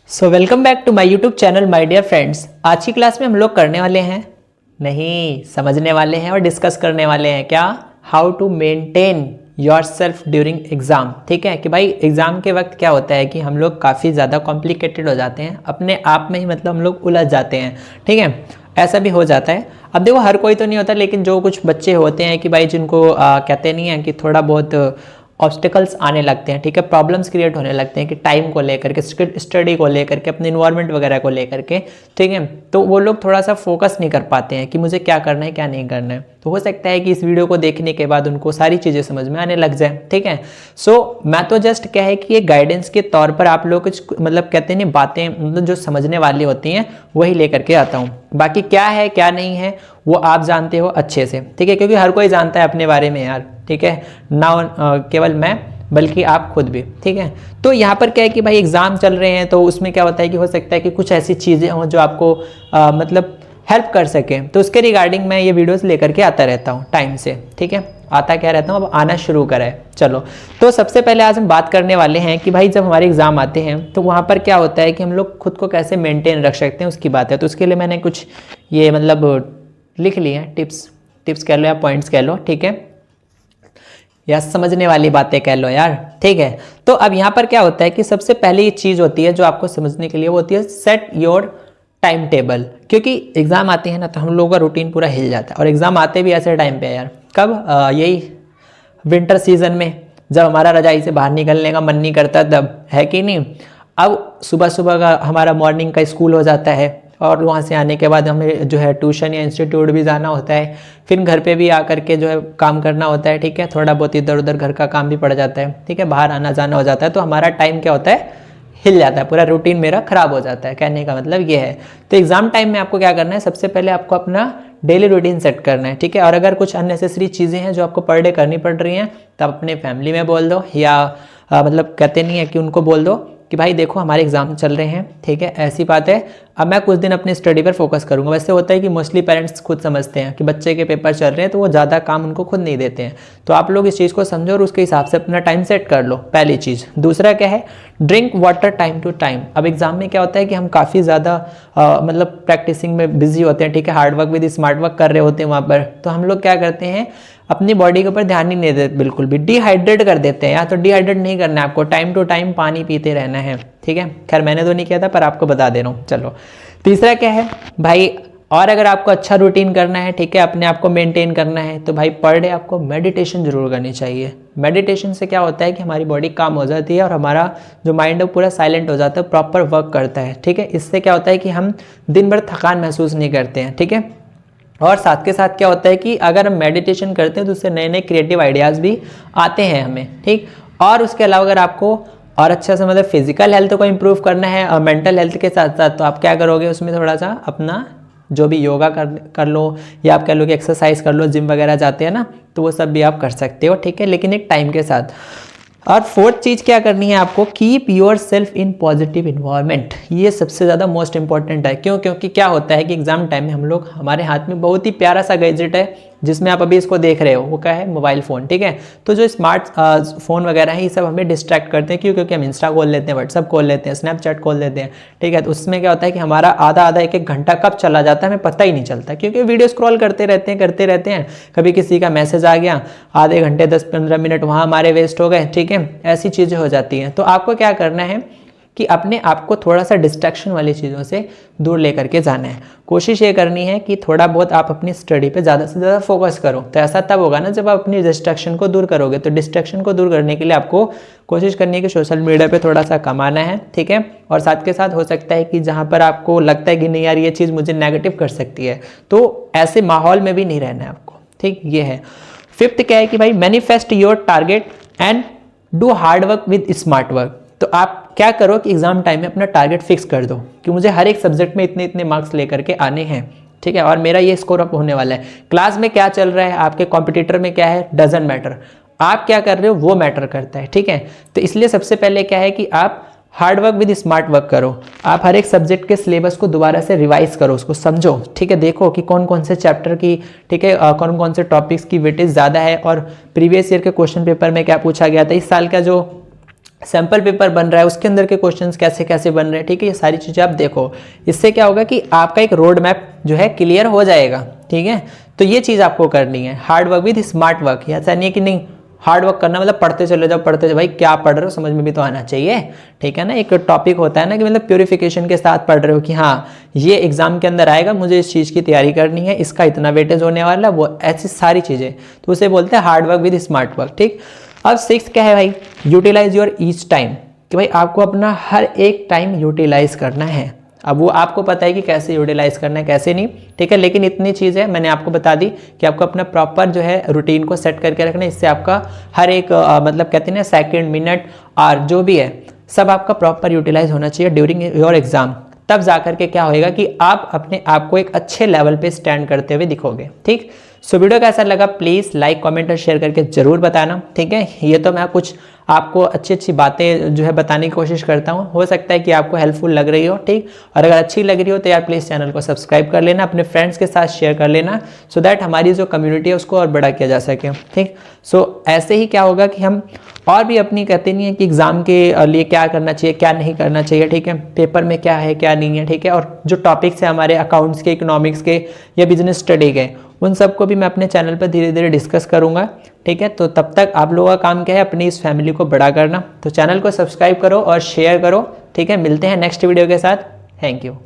So welcome back to my YouTube channel my dear friends. आज की class में हम लोग करने वाले हैं नहीं समझने वाले हैं और डिस्कस करने वाले हैं क्या, how to maintain yourself during exam. ठीक है कि भाई एग्ज़ाम के वक्त क्या होता है कि हम लोग काफ़ी ज़्यादा कॉम्प्लिकेटेड हो जाते हैं, अपने आप में ही मतलब हम लोग उलझ जाते हैं। ठीक है, ऐसा भी हो जाता है। अब देखो हर कोई तो नहीं होता, लेकिन जो कुछ बच्चे होते हैं कि भाई जिनको कहते नहीं हैं कि थोड़ा बहुत ऑब्स्टिकल्स आने लगते हैं, ठीक है, प्रॉब्लम्स क्रिएट होने लगते हैं कि टाइम को लेकर के, स्टडी को लेकर के, अपने इन्वायरमेंट वगैरह को लेकर के। ठीक है, तो वो लोग थोड़ा सा फोकस नहीं कर पाते हैं कि मुझे क्या करना है क्या नहीं करना है। तो हो सकता है कि इस वीडियो को देखने के बाद उनको सारी चीज़ें समझ में आने लग जाए। ठीक है, सो मैं तो जस्ट क्या है कि ये गाइडेंस के तौर पर आप लोग कुछ मतलब कहते हैं बातें मतलब जो समझने वाली होती हैं वही लेकर के आता हूँ। बाकी क्या है क्या नहीं है वो आप जानते हो अच्छे से। ठीक है, क्योंकि हर कोई जानता है अपने बारे में यार। ठीक है, ना केवल मैं बल्कि आप खुद भी। ठीक है, तो यहाँ पर क्या है कि भाई एग्ज़ाम चल रहे हैं तो उसमें क्या होता है कि हो सकता है कि कुछ ऐसी चीज़ें हों जो आपको मतलब हेल्प कर सकें, तो उसके रिगार्डिंग मैं ये वीडियोस लेकर के आता रहता हूँ टाइम से। ठीक है, आता क्या रहता हूँ, अब आना शुरू करा है। चलो, तो सबसे पहले आज हम बात करने वाले हैं कि भाई जब हमारे एग्ज़ाम आते हैं तो वहाँ पर क्या होता है कि हम लोग खुद को कैसे मेंटेन रख सकते हैं, उसकी बात है। तो उसके लिए मैंने कुछ ये मतलब लिख लिए हैं, टिप्स कह लो या पॉइंट्स कह लो। ठीक है, या समझने वाली बातें कह लो यार। ठीक है, तो अब यहाँ पर क्या होता है कि सबसे पहली चीज़ होती है जो आपको समझने के लिए, वो होती है सेट योर टाइम टेबल। क्योंकि एग्ज़ाम आते हैं ना तो हम लोगों का रूटीन पूरा हिल जाता है, और एग्ज़ाम आते भी ऐसे टाइम पे यार, कब यही विंटर सीजन में, जब हमारा रजाई से बाहर निकलने का मन नहीं करता तब, है कि नहीं। अब सुबह सुबह का हमारा मॉर्निंग का स्कूल हो जाता है, और वहाँ से आने के बाद हमें जो है ट्यूशन या इंस्टीट्यूट भी जाना होता है, फिर घर पे भी आकर के जो है काम करना होता है। ठीक है, थोड़ा बहुत इधर उधर घर का काम भी पड़ जाता है। ठीक है, बाहर आना जाना हो जाता है, तो हमारा टाइम क्या होता है, हिल जाता है, पूरा रूटीन मेरा खराब हो जाता है। कहने का मतलब ये है। तो एग्ज़ाम टाइम में आपको क्या करना है, सबसे पहले आपको अपना डेली रूटीन सेट करना है। ठीक है, और अगर कुछ अननेसेसरी चीज़ें हैं जो आपको पर डे करनी पड़ रही हैं, तब अपने फैमिली में बोल दो, या मतलब कहते नहीं है कि उनको बोल दो कि भाई देखो हमारे एग्जाम चल रहे हैं। ठीक है, ऐसी बात है, अब मैं कुछ दिन अपनी स्टडी पर फोकस करूंगा। वैसे होता है कि मोस्टली पेरेंट्स खुद समझते हैं कि बच्चे के पेपर चल रहे हैं तो वो ज़्यादा काम उनको खुद नहीं देते हैं। तो आप लोग इस चीज़ को समझो और उसके हिसाब से अपना टाइम सेट कर लो, पहली चीज़। दूसरा क्या है, drink water time to time. अब एग्जाम में क्या होता है कि हम काफ़ी ज़्यादा मतलब प्रैक्टिसिंग में बिजी होते हैं। ठीक है, hard work with smart work कर रहे होते हैं वहाँ पर, तो हम लोग क्या करते हैं, अपनी बॉडी के ऊपर ध्यान ही नहीं देते, बिल्कुल भी डिहाइड्रेट कर देते हैं यार। तो डिहाइड्रेट नहीं करना है आपको, टाइम टू टाइम पानी पीते रहना है। ठीक है, खैर मैंने तो नहीं किया था पर आपको बता दे रहा हूँ। चलो, तीसरा क्या है भाई, और अगर आपको अच्छा रूटीन करना है, ठीक है, अपने आप को मेंटेन करना है, तो भाई पर डे आपको मेडिटेशन जरूर करनी चाहिए। मेडिटेशन से क्या होता है कि हमारी बॉडी काम हो जाती है और हमारा जो माइंड है पूरा साइलेंट हो जाता है, प्रॉपर वर्क करता है। ठीक है, इससे क्या होता है कि हम दिन भर थकान महसूस नहीं करते हैं। ठीक है, और साथ के साथ क्या होता है कि अगर हम मेडिटेशन करते हैं तो उससे नए नए क्रिएटिव आइडियाज़ भी आते हैं हमें। ठीक, और उसके अलावा अगर आपको और अच्छा से मतलब फिजिकल हेल्थ को इम्प्रूव करना है और मेंटल हेल्थ के साथ साथ, तो आप क्या करोगे, उसमें थोड़ा सा अपना जो भी योगा कर लो, या आप कह लो कि एक्सरसाइज कर लो, जिम वगैरह जाते हैं ना, तो वो सब भी आप कर सकते हो। ठीक है, लेकिन एक टाइम के साथ। और फोर्थ चीज़ क्या करनी है आपको, keep your self in positive environment. ये सबसे ज़्यादा मोस्ट इंपॉर्टेंट है। क्यों? क्योंकि क्या होता है कि एग्जाम टाइम में हम लोग, हमारे हाथ में बहुत ही प्यारा सा गैजेट है जिसमें आप अभी इसको देख रहे हो, वो क्या है, मोबाइल फ़ोन। ठीक है, तो जो स्मार्ट फ़ोन वगैरह है ये सब हमें डिस्ट्रैक्ट करते हैं। क्यों? क्योंकि हम इंस्टा खोल लेते हैं, व्हाट्सअप खोल लेते हैं, स्नैपचैट खोल लेते हैं। ठीक है, तो उसमें क्या होता है कि हमारा आधा एक एक घंटा कब चला जाता है हमें पता ही नहीं चलता, क्योंकि वीडियो स्क्रॉल करते रहते हैं। कभी किसी का मैसेज आ गया, आधे घंटे 10-15 मिनट वहाँ हमारे वेस्ट हो गए। ठीक है, ऐसी चीज़ें हो जाती हैं। तो आपको क्या करना है कि अपने आप को थोड़ा सा डिस्ट्रैक्शन वाली चीज़ों से दूर लेकर के जाना है। कोशिश ये करनी है कि थोड़ा बहुत आप अपनी स्टडी पे ज़्यादा से ज़्यादा फोकस करो। तो ऐसा तब होगा ना जब आप अपनी डिस्ट्रैक्शन को दूर करोगे। तो डिस्ट्रैक्शन को दूर करने के लिए आपको कोशिश करनी है कि सोशल मीडिया पे थोड़ा सा कम आना है। ठीक है, और साथ के साथ हो सकता है कि जहाँ पर आपको लगता है कि नहीं यार ये चीज़ मुझे नेगेटिव कर सकती है, तो ऐसे माहौल में भी नहीं रहना है आपको। ठीक, ये है। फिफ्थ क्या है कि भाई manifest your target and do hard work with smart work. तो आप क्या करो कि एग्जाम टाइम में अपना टारगेट फिक्स कर दो कि मुझे हर एक सब्जेक्ट में इतने मार्क्स लेकर के आने हैं। ठीक है, और मेरा ये स्कोर अप होने वाला है। क्लास में क्या चल रहा है, आपके कॉम्पिटिटर में क्या है, डजंट मैटर। आप क्या कर रहे हो वो मैटर करता है। ठीक है, तो इसलिए सबसे पहले क्या है कि आप hard work with smart work करो। आप हर एक सब्जेक्ट के सिलेबस को दोबारा से रिवाइज करो, उसको समझो। ठीक है, देखो कि कौन कौन से चैप्टर की, ठीक है, कौन कौन से टॉपिक्स की वेटेज ज़्यादा है, और प्रीवियस ईयर के क्वेश्चन पेपर में क्या पूछा गया था, इस साल का जो सैम्पल पेपर बन रहा है, उसके अंदर के क्वेश्चंस कैसे कैसे बन रहे हैं, ठीक है, ये सारी चीज़ें आप देखो। इससे क्या होगा कि आपका एक रोड मैप जो है क्लियर हो जाएगा, ठीक है। तो ये चीज़ आपको करनी है, hard work with smart work. ऐसा नहीं है कि नहीं हार्ड वर्क करना मतलब पढ़ते चले जाओ पढ़ते जाओ, भाई क्या पढ़ रहे हो समझ में भी तो आना चाहिए, ठीक है ना। एक टॉपिक होता है ना कि मतलब प्योरिफिकेशन के साथ पढ़ रहे हो कि हाँ ये एग्जाम के अंदर आएगा, मुझे इस चीज़ की तैयारी करनी है, इसका इतना वेटेज होने वाला, वो ऐसी सारी चीज़ें, तो उसे बोलते हैं hard work with smart work, ठीक। अब 6 क्या है भाई, यूटिलाइज योर ईच टाइम, कि भाई आपको अपना हर एक टाइम यूटिलाइज करना है। अब वो आपको पता है कि कैसे यूटिलाइज करना है कैसे नहीं, ठीक है, लेकिन इतनी चीज़ है मैंने आपको बता दी कि आपको अपना प्रॉपर जो है रूटीन को सेट करके रखना है। इससे आपका हर एक मतलब कहते हैं ना सेकंड मिनट और जो भी है सब आपका प्रॉपर यूटिलाइज होना चाहिए ड्यूरिंग योर एग्जाम। तब जा करके क्या होएगा कि आप अपने आप को एक अच्छे लेवल पे स्टैंड करते हुए दिखोगे, ठीक। सो वीडियो कैसा लगा प्लीज़ लाइक कमेंट और शेयर करके ज़रूर बताना, ठीक है। ये तो मैं कुछ आपको अच्छी अच्छी बातें जो है बताने की कोशिश करता हूँ, हो सकता है कि आपको हेल्पफुल लग रही हो, ठीक। और अगर अच्छी लग रही हो तो यार प्लीज़ चैनल को सब्सक्राइब कर लेना, अपने फ्रेंड्स के साथ शेयर कर लेना, सो दैट हमारी जो कम्युनिटी है उसको और बड़ा किया जा सके, ठीक। सो ऐसे ही क्या होगा कि हम और भी अपनी कहते नहीं है कि एग्ज़ाम के लिए क्या करना चाहिए क्या नहीं करना चाहिए, ठीक है, पेपर में क्या है क्या नहीं है, ठीक है। और जो टॉपिक्स है हमारे अकाउंट्स के, इकोनॉमिक्स के या बिजनेस स्टडी के, उन सबको भी मैं अपने चैनल पर धीरे धीरे डिस्कस करूंगा, ठीक है। तो तब तक आप लोगों का काम क्या है, अपनी इस फैमिली को बड़ा करना। तो चैनल को सब्सक्राइब करो और शेयर करो, ठीक है। मिलते हैं नेक्स्ट वीडियो के साथ, थैंक यू।